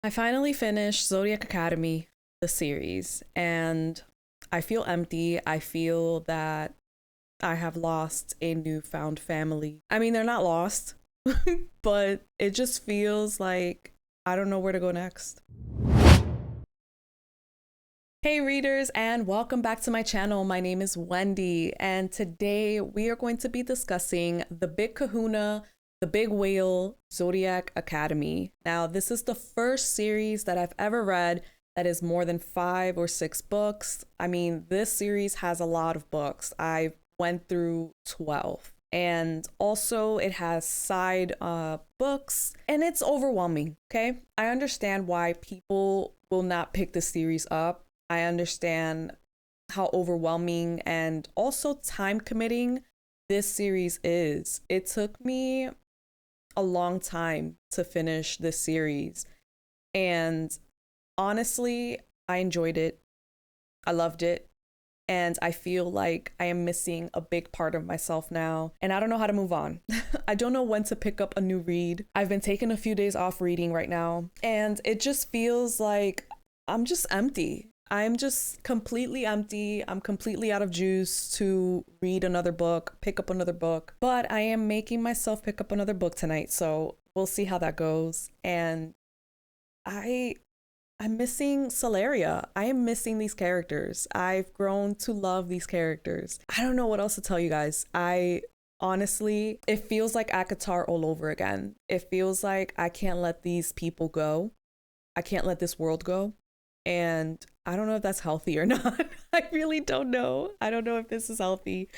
I finally finished Zodiac Academy, the series, and I feel empty. I feel that I have lost a newfound family. I mean, they're not lost, but it just feels like I don't know where to go next. Hey readers, and welcome back to my channel. My name is Wendy, and today we are going to be discussing The Big Kahuna, The Big Whale, Zodiac Academy. Now, this is the first series that I've ever read that is more than 5 or 6 books. I mean, this series has a lot of books. I went through 12. And also it has side books, and it's overwhelming, okay? I understand why people will not pick the series up. I understand how overwhelming and also time committing this series is. It took me a long time to finish this series. And honestly, I enjoyed it. I loved it. And I feel like I am missing a big part of myself now. And I don't know how to move on. I don't know when to pick up a new read. I've been taking a few days off reading right now. And it just feels like I'm just empty. I'm just completely empty. I'm completely out of juice to read another book, pick up another book. But I am making myself pick up another book tonight. So we'll see how that goes. And I'm missing Solaria. I am missing these characters. I've grown to love these characters. I don't know what else to tell you guys. Honestly, it feels like Akatar all over again. It feels like I can't let these people go. I can't let this world go. And I don't know if that's healthy or not. I really don't know. I don't know if this is healthy.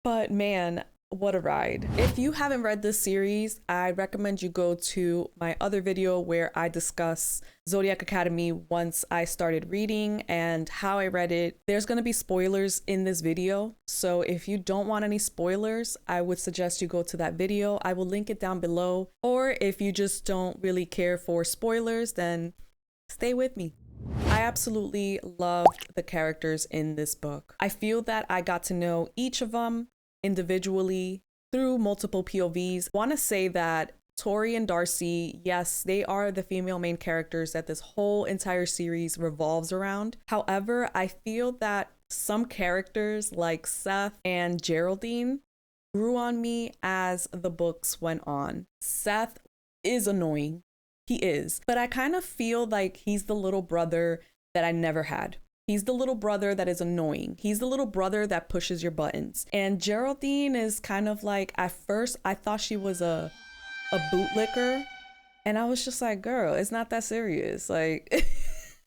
But man, what a ride. If you haven't read this series, I recommend you go to my other video where I discuss Zodiac Academy once I started reading and how I read it. There's going to be spoilers in this video. So if you don't want any spoilers, I would suggest you go to that video. I will link it down below. Or if you just don't really care for spoilers, then stay with me. I absolutely loved the characters in this book. I feel that I got to know each of them individually through multiple POVs. I want to say that Tori and Darcy, yes, they are the female main characters that this whole entire series revolves around. However, I feel that some characters like Seth and Geraldine grew on me as the books went on. Seth is annoying. He is. But I kind of feel like he's the little brother that I never had. He's the little brother that is annoying. He's the little brother that pushes your buttons. And Geraldine is kind of like, at first, I thought she was a bootlicker. And I was just like, girl, it's not that serious. Like,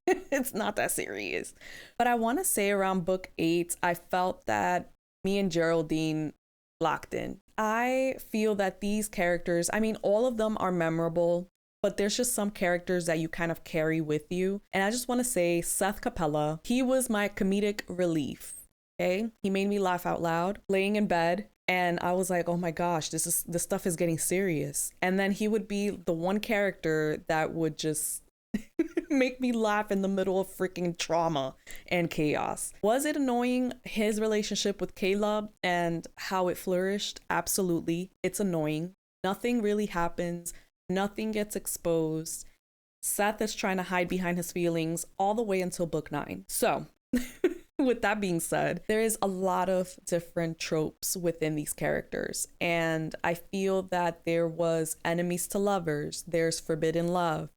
it's not that serious. But I want to say around book 8, I felt that me and Geraldine locked in. I feel that these characters, I mean, all of them are memorable, but there's just some characters that you kind of carry with you. And I just want to say Seth Capella, he was my comedic relief, okay? He made me laugh out loud, laying in bed. And I was like, oh my gosh, this stuff is getting serious. And then he would be the one character that would just make me laugh in the middle of freaking trauma and chaos. Was it annoying, his relationship with Caleb and how it flourished? Absolutely. It's annoying. Nothing really happens. Nothing gets exposed. Seth is trying to hide behind his feelings all the way until book 9. So, with that being said, there is a lot of different tropes within these characters. And I feel that there was enemies to lovers. There's forbidden love.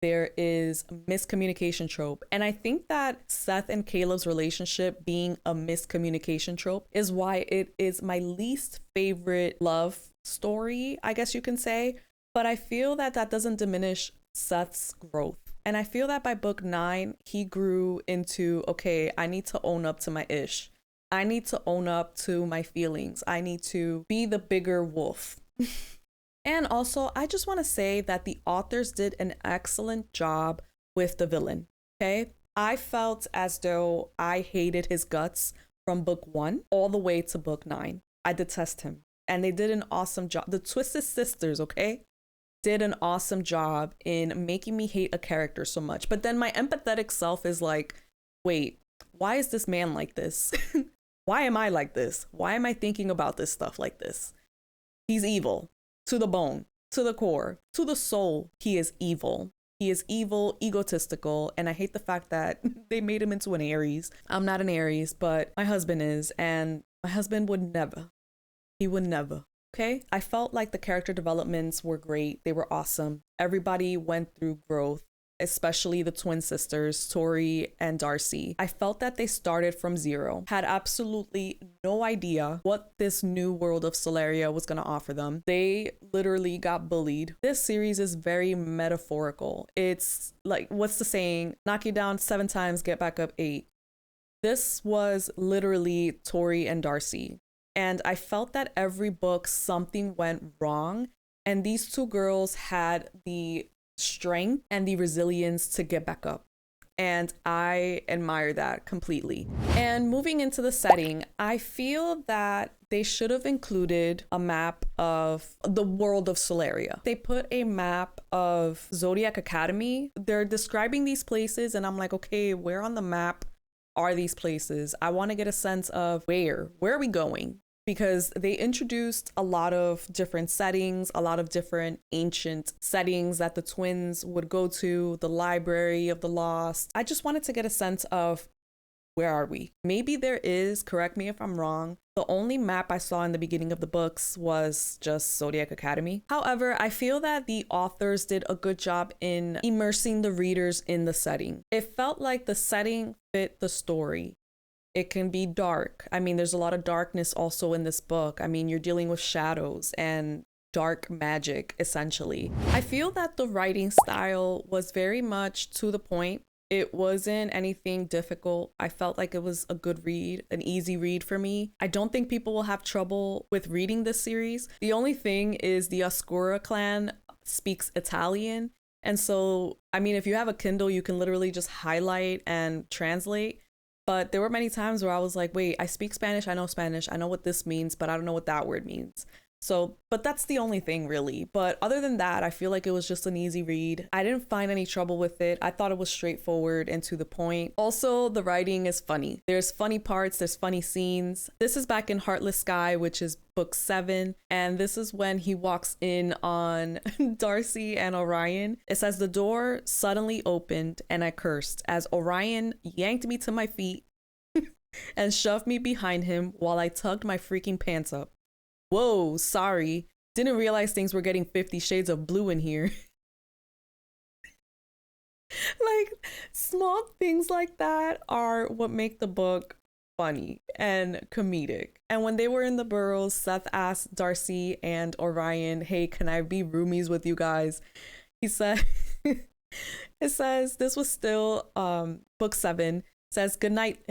There is miscommunication trope. And I think that Seth and Caleb's relationship being a miscommunication trope is why it is my least favorite love story, I guess you can say. But I feel that that doesn't diminish Seth's growth. And I feel that by book 9, he grew into, okay, I need to own up to my ish. I need to own up to my feelings. I need to be the bigger wolf. And also, I just want to say that the authors did an excellent job with the villain, okay? I felt as though I hated his guts from book 1 all the way to book 9. I detest him. And they did an awesome job. The Twisted Sisters, okay, did an awesome job in making me hate a character so much. But then my empathetic self is like, wait, why is this man like this? Why am I like this? Why am I thinking about this stuff like this? He's evil to the bone, to the core, to the soul. He is evil. He is evil, egotistical, and I hate the fact that they made him into an Aries. I'm not an Aries, but my husband is, and my husband would never. He would never. Okay? I felt like the character developments were great. They were awesome. Everybody went through growth, especially the twin sisters, Tori and Darcy. I felt that they started from zero, had absolutely no idea what this new world of Solaria was going to offer them. They literally got bullied. This series is very metaphorical. It's like, what's the saying? Knock you down 7 times, get back up 8. This was literally Tori and Darcy. And I felt that every book something went wrong. And these 2 girls had the strength and the resilience to get back up. And I admire that completely. And moving into the setting, I feel that they should have included a map of the world of Solaria. They put a map of Zodiac Academy. They're describing these places and I'm like, okay, where on the map are these places? I want to get a sense of where are we going? Because they introduced a lot of different settings, a lot of different ancient settings that the twins would go to, the Library of the Lost. I just wanted to get a sense of where are we? Maybe there is, correct me if I'm wrong. The only map I saw in the beginning of the books was just Zodiac Academy. However, I feel that the authors did a good job in immersing the readers in the setting. It felt like the setting fit the story. It can be dark. I mean, there's a lot of darkness also in this book. I mean, you're dealing with shadows and dark magic, essentially. I feel that the writing style was very much to the point. It wasn't anything difficult. I felt like it was a good read, an easy read for me. I don't think people will have trouble with reading this series. The only thing is the Oscura clan speaks Italian. And so, I mean, if you have a Kindle, you can literally just highlight and translate. But there were many times where I was like, wait, I speak Spanish, I know what this means, but I don't know what that word means. So, but that's the only thing really. But other than that, I feel like it was just an easy read. I didn't find any trouble with it. I thought it was straightforward and to the point. Also, the writing is funny. There's funny parts, there's funny scenes. This is back in Heartless Sky, which is book 7. And this is when he walks in on Darcy and Orion. It says, the door suddenly opened and I cursed as Orion yanked me to my feet and shoved me behind him while I tugged my freaking pants up. Whoa, sorry. Didn't realize things were getting 50 Shades of Blue in here. Like, small things like that are what make the book funny and comedic. And when they were in the burrows, Seth asked Darcy and Orion, hey, can I be roomies with you guys? He said, it says, this was still book 7, says, good night.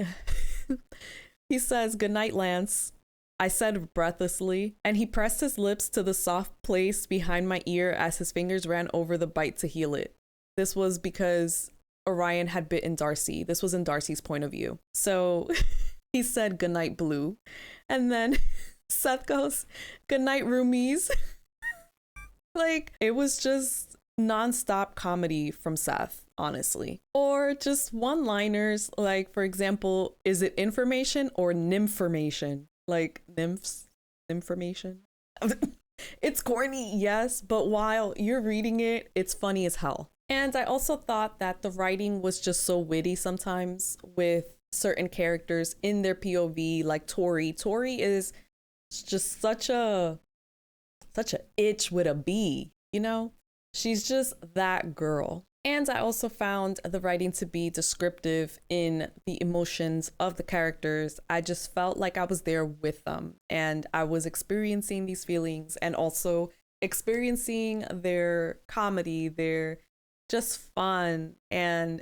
He says, good night, Lance. I said breathlessly, and he pressed his lips to the soft place behind my ear as his fingers ran over the bite to heal it. This was because Orion had bitten Darcy. This was in Darcy's point of view. So he said, good night, Blue. And then Seth goes, good night, roomies. Like, it was just nonstop comedy from Seth, honestly. Or just one-liners, like, for example, is it information or nymphormation? Like nymphs, information. It's corny, yes, but while you're reading it, it's funny as hell. And I also thought that the writing was just so witty sometimes with certain characters in their POV, like Tori. Tori is just such a itch with a B, you know? She's just that girl. And I also found the writing to be descriptive in the emotions of the characters. I just felt like I was there with them and I was experiencing these feelings and also experiencing their comedy, their just fun and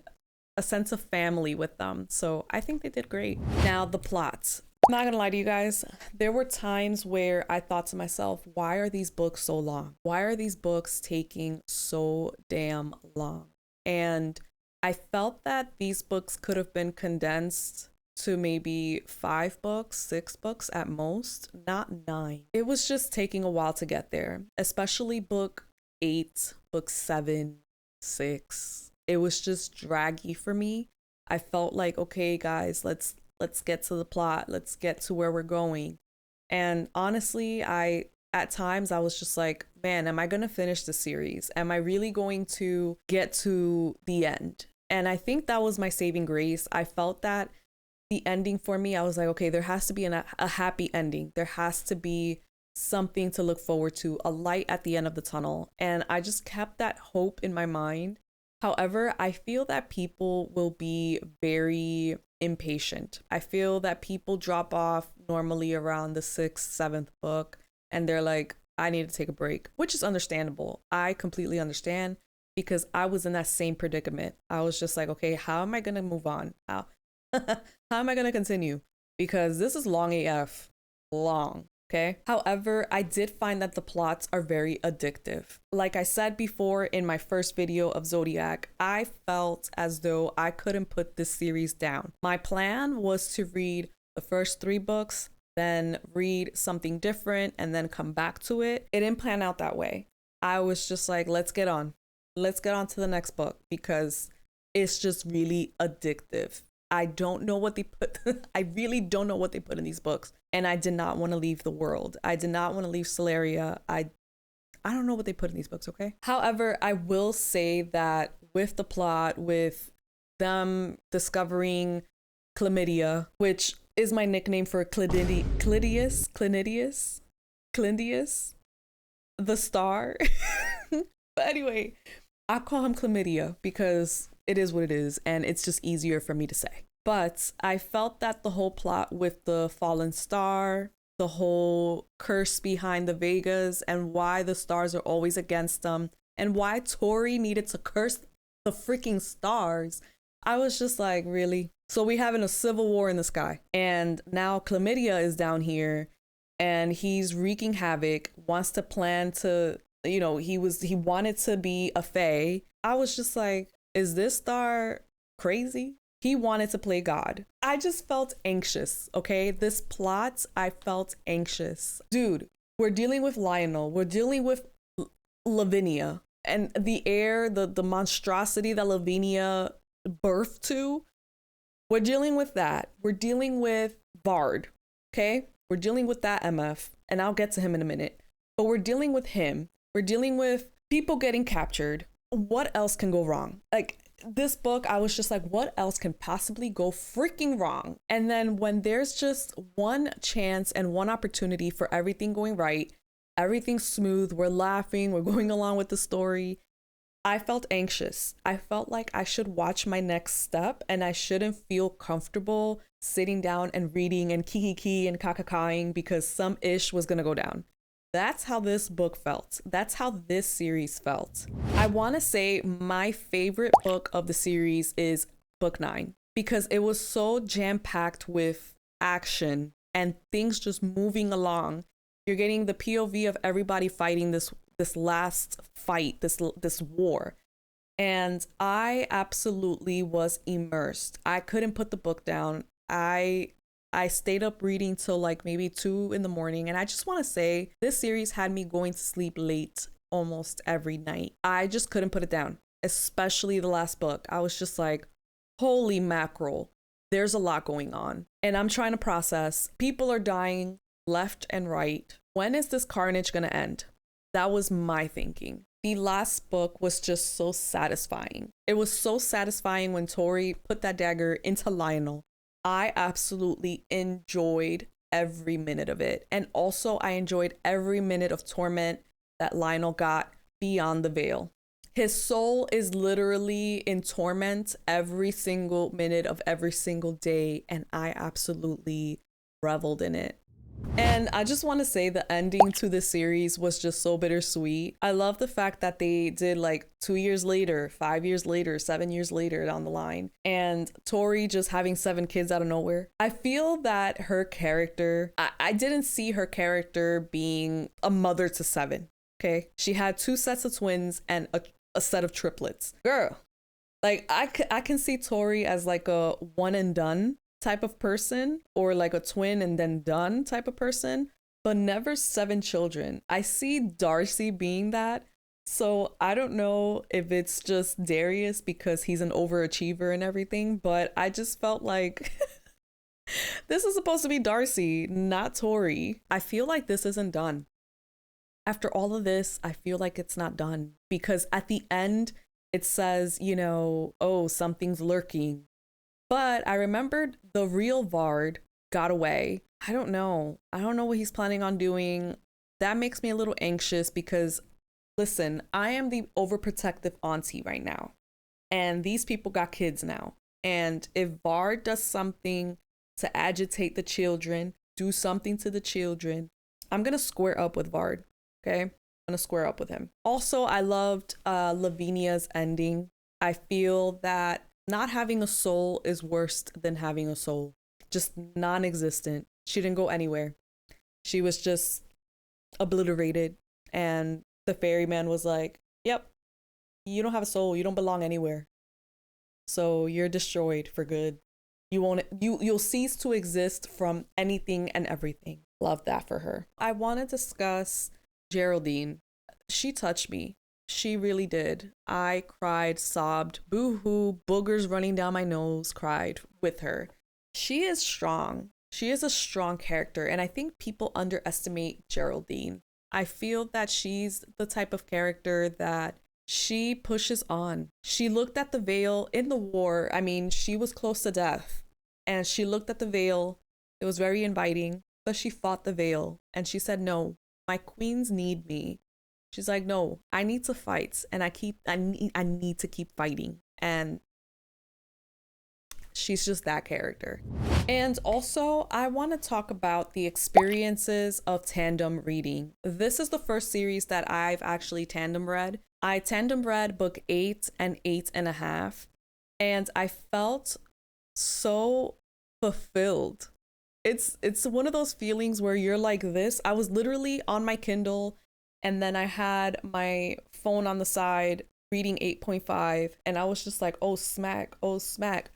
a sense of family with them. So I think they did great. Now the plots. I'm not gonna lie to you guys, there were times where I thought to myself, why are these books so long? Why are these books taking so damn long? And I felt that these books could have been condensed to maybe 5 books, 6 books at most, not 9. It was just taking a while to get there, especially book 8, book 7, 6. It was just draggy for me. I felt like, okay, guys, let's get to the plot. Let's get to where we're going. And honestly, I at times I was just like, man, am I going to finish the series? Am I really going to get to the end? And I think that was my saving grace. I felt that the ending for me, I was like, okay, there has to be a happy ending. There has to be something to look forward to, a light at the end of the tunnel. And I just kept that hope in my mind. However, I feel that people will be very impatient. I feel that people drop off normally around the 6th, 7th book, and they're like, I need to take a break, which is understandable. I completely understand because I was in that same predicament. I was just like, okay, how am I going to move on? How am I going to continue? Because this is long AF, long. Okay. However, I did find that the plots are very addictive. Like I said before in my first video of Zodiac, I felt as though I couldn't put this series down. My plan was to read the first 3 books, then read something different, and then come back to it. It didn't plan out that way. I was just like, let's get on. Let's get on to the next book because it's just really addictive. I don't know what they put. I really don't know what they put in these books. And I did not want to leave the world. I did not want to leave Solaria. I don't know what they put in these books, okay? However, I will say that with the plot, with them discovering chlamydia, which is my nickname for Clydius, the star. But anyway, I call him chlamydia because it is what it is, and it's just easier for me to say. But I felt that the whole plot with the fallen star, the whole curse behind the Vegas, and why the stars are always against them, and why Tori needed to curse the freaking stars, I was just like, really? So we having a civil war in the sky, and now chlamydia is down here, and he's wreaking havoc, wants to plan to, you know, he wanted to be a fae. I was just like, is this star crazy? He wanted to play God. I just felt anxious, okay? This plot, I felt anxious. Dude, we're dealing with Lionel. We're dealing with Lavinia. And the air, the monstrosity that Lavinia birthed to, we're dealing with that. We're dealing with Bard, okay? We're dealing with that MF. And I'll get to him in a minute. But we're dealing with him. We're dealing with people getting captured. What else can go wrong? Like, this book, I was just like, what else can possibly go freaking wrong? And then when there's just one chance and one opportunity for everything going right, everything's smooth, we're laughing, we're going along with the story, I felt anxious. I felt like I should watch my next step and I shouldn't feel comfortable sitting down and reading and kiki and kakakaing because some ish was gonna go down. That's how this book felt. That's how this series felt. I want to say my favorite book of the series is book 9 because it was so jam-packed with action and things just moving along. You're getting the POV of everybody fighting this last fight, this war. And I absolutely was immersed. I couldn't put the book down. I stayed up reading till like maybe 2 in the morning. And I just want to say this series had me going to sleep late almost every night. I just couldn't put it down, especially the last book. I was just like, holy mackerel, there's a lot going on. And I'm trying to process. People are dying left and right. When is this carnage going to end? That was my thinking. The last book was just so satisfying. It was so satisfying when Tori put that dagger into Lionel. I absolutely enjoyed every minute of it. And also I enjoyed every minute of torment that Lionel got beyond the veil. His soul is literally in torment every single minute of every single day. And I absolutely reveled in it. And I just want to say the ending to this series was just so bittersweet. I love the fact that they did like 2 years later, 5 years later, 7 years later down the line. And Tori just having 7 kids out of nowhere. I feel that her character, I didn't see her character being a mother to 7. Okay. She had 2 sets of twins and a set of triplets. Girl, like I can see Tori as like a one and done type of person, or like a twin and then done type of person, but never 7 children. I see Darcy being that. So I don't know if it's just Darius because he's an overachiever and everything, but I just felt like this is supposed to be Darcy, not Tori. I feel like this isn't done. after all of this, I feel like it's not done, because at the end it says, you know, oh, something's lurking. But I remembered the real Vard got away. I don't know. I don't know what he's planning on doing. That makes me a little anxious because, listen, I am the overprotective auntie right now. And these people got kids now. And if Vard does something to agitate the children, do something to the children, I'm going to square up with Vard. Okay? I'm going to square up with him. Also, I loved Lavinia's ending. I feel that not having a soul is worse than having a soul. Just non-existent. She didn't go anywhere. She was just obliterated. And the ferryman was like, yep, you don't have a soul. You don't belong anywhere. So you're destroyed for good. You'll cease to exist from anything and everything. Love that for her. I want to discuss Geraldine. She touched me. She really did. I cried, sobbed, boo-hoo, boogers running down my nose, cried with her. She is strong. She is a strong character, and I think people underestimate Geraldine. I feel that she's the type of character that she pushes on. She looked at the veil in the war. I mean, she was close to death, and she looked at the veil. It was very inviting, but she fought the veil, and she said, no, my queens need me. She's like, no, I need to fight, and I need to keep fighting. And she's just that character. And also, I want to talk about the experiences of tandem reading. This is the first series that I've actually tandem read. I tandem read book 8 and 8.5, and I felt so fulfilled. It's one of those feelings where you're like this. I was literally on my Kindle, and then I had my phone on the side reading 8.5, and I was just like, oh, smack, oh, smack.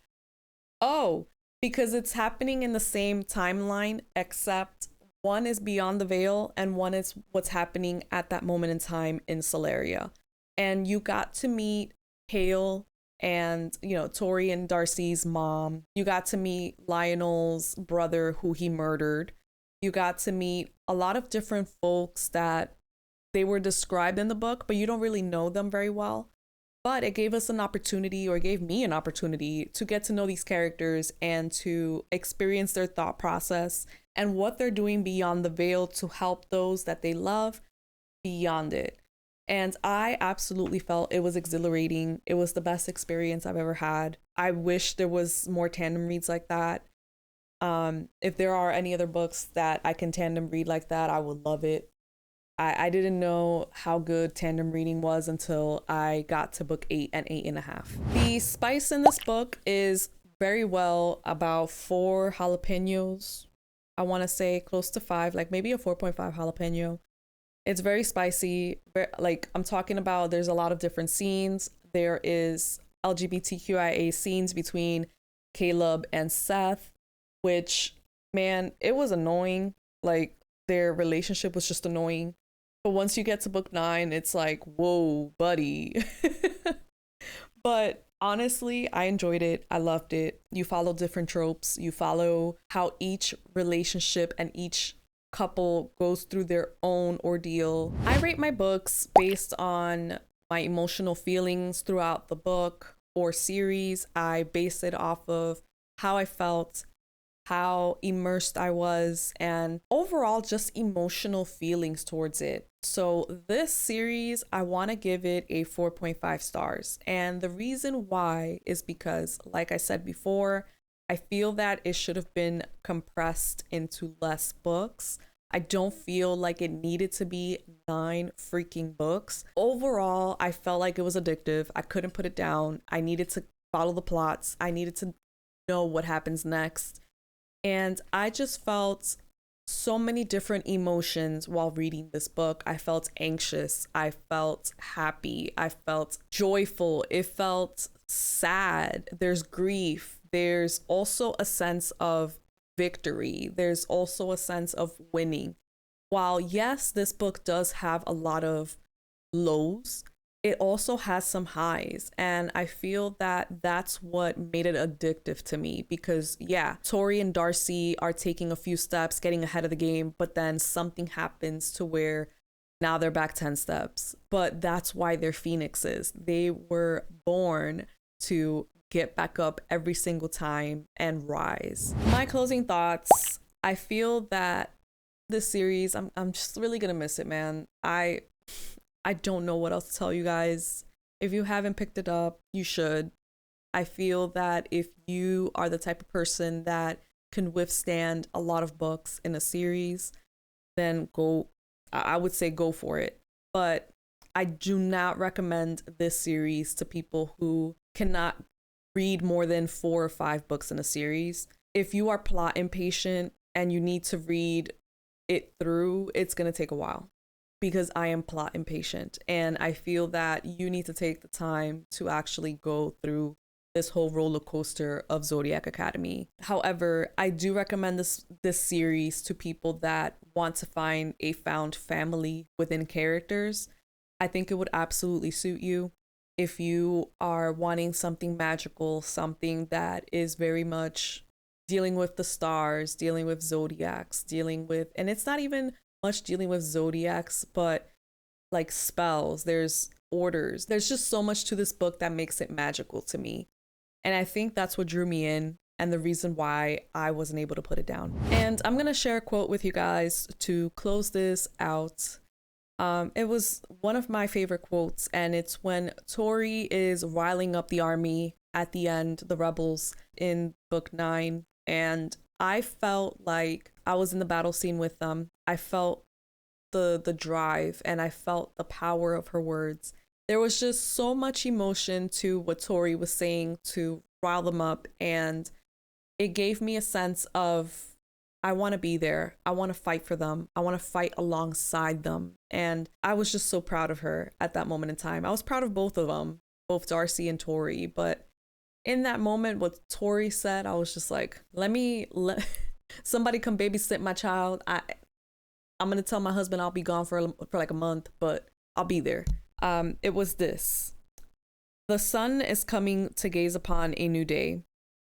Oh, because it's happening in the same timeline, except one is beyond the veil and one is what's happening at that moment in time in Solaria. And you got to meet Hale and, you know, Tori and Darcy's mom. You got to meet Lionel's brother who he murdered. You got to meet a lot of different folks that they were described in the book, but you don't really know them very well. But it gave us an opportunity, or gave me an opportunity, to get to know these characters and to experience their thought process and what they're doing beyond the veil to help those that they love beyond it. And I absolutely felt it was exhilarating. It was the best experience I've ever had. I wish there was more tandem reads like that. If there are any other books that I can tandem read like that, I would love it. I didn't know how good tandem reading was until I got to book 8 and 8.5. The spice in this book is very well about 4 jalapenos. I want to say close to 5, like maybe a 4.5 jalapeno. It's very spicy. Like, I'm talking about, there's a lot of different scenes. There is LGBTQIA scenes between Caleb and Seth, which, man, it was annoying. Like, their relationship was just annoying. But once you get to book 9, it's like, whoa, buddy. But honestly, I enjoyed it. I loved it. You follow different tropes. You follow how each relationship and each couple goes through their own ordeal. I rate my books based on my emotional feelings throughout the book or series. I base it off of how I felt, how immersed I was, and overall just emotional feelings towards it. So this series, I want to give it a 4.5 stars. And the reason why is because, like I said before, I feel that it should have been compressed into less books. I don't feel like it needed to be 9 freaking books. Overall, I felt like it was addictive. I couldn't put it down. I needed to follow the plots. I needed to know what happens next. And I just felt so many different emotions while reading this book. I felt anxious. I felt happy. I felt joyful. It felt sad. There's grief. There's also a sense of victory. There's also a sense of winning. While yes, this book does have a lot of lows, it also has some highs, and I feel that that's what made it addictive to me, because yeah, Tori and Darcy are taking a few steps, getting ahead of the game, but then something happens to where Now they're back 10 steps. But that's why they're phoenixes. They were born to get back up every single time and rise. My closing thoughts. I feel that this series, I'm just really gonna miss it, man. I don't know what else to tell you guys. If you haven't picked it up, you should. I feel that if you are the type of person that can withstand a lot of books in a series, then I would say go for it. But I do not recommend this series to people who cannot read more than 4 or 5 books in a series. If you are plot impatient and you need to read it through, it's going to take a while, because I am plot impatient, and I feel that you need to take the time to actually go through this whole roller coaster of Zodiac Academy. However, I do recommend this series to people that want to find a found family within characters. I think it would absolutely suit you. If you are wanting something magical, something that is very much dealing with the stars, dealing with zodiacs, and it's not even much dealing with zodiacs, but like spells, there's orders. There's just so much to this book that makes it magical to me. And I think that's what drew me in and the reason why I wasn't able to put it down. And I'm going to share a quote with you guys to close this out. It was one of my favorite quotes, and it's when Tori is riling up the army at the end, the rebels in book 9. And I felt like I was in the battle scene with them. I felt the drive, and I felt the power of her words. There was just so much emotion to what Tori was saying to rile them up, and it gave me a sense of, I want to be there. I want to fight for them. I want to fight alongside them. And I was just so proud of her at that moment in time. I was proud of both of them, both Darcy and Tori. But in that moment, what Tori said, I was just like, let somebody come babysit my child. I'm going to tell my husband I'll be gone for like a month, but I'll be there. It was this. The sun is coming to gaze upon a new day.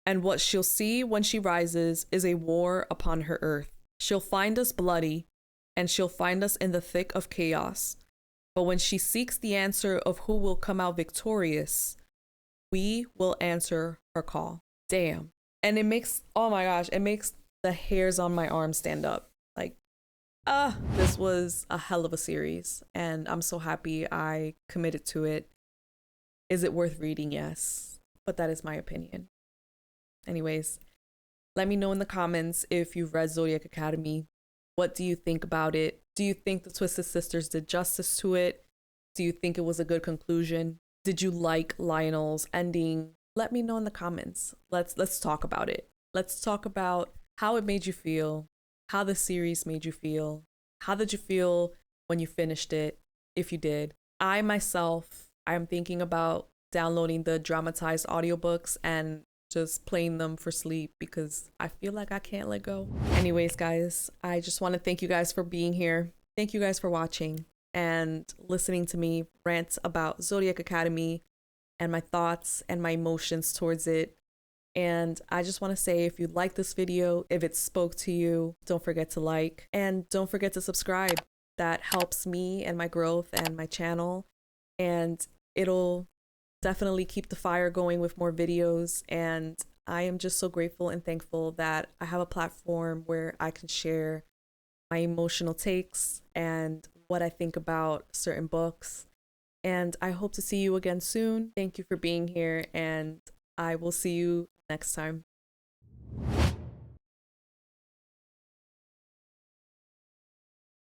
And what she'll see when she rises is a war upon her earth. She'll find us bloody, and she'll find us in the thick of chaos. But when she seeks the answer of who will come out victorious, we will answer her call. Damn. And it makes, oh my gosh, it makes the hairs on my arm stand up. Like, this was a hell of a series, and I'm so happy I committed to it. Is it worth reading? Yes. But that is my opinion. Anyways, let me know in the comments if you've read Zodiac Academy. What do you think about it? Do you think the Twisted Sisters did justice to it? Do you think it was a good conclusion? Did you like Lionel's ending? Let me know in the comments. Let's talk about it. Let's talk about how it made you feel, how the series made you feel. How did you feel when you finished it, if you did? I myself, I'm thinking about downloading the dramatized audiobooks and just playing them for sleep, because I feel like I can't let go. Anyways, guys, I just want to thank you guys for being here. Thank you guys for watching and listening to me rant about Zodiac Academy and my thoughts and my emotions towards it. And I just want to say, if you like this video, if it spoke to you, don't forget to like, and don't forget to subscribe. That helps me and my growth and my channel, and it'll definitely keep the fire going with more videos. And I am just so grateful and thankful that I have a platform where I can share my emotional takes and what I think about certain books. And I hope to see you again soon. Thank you for being here, and I will see you next time.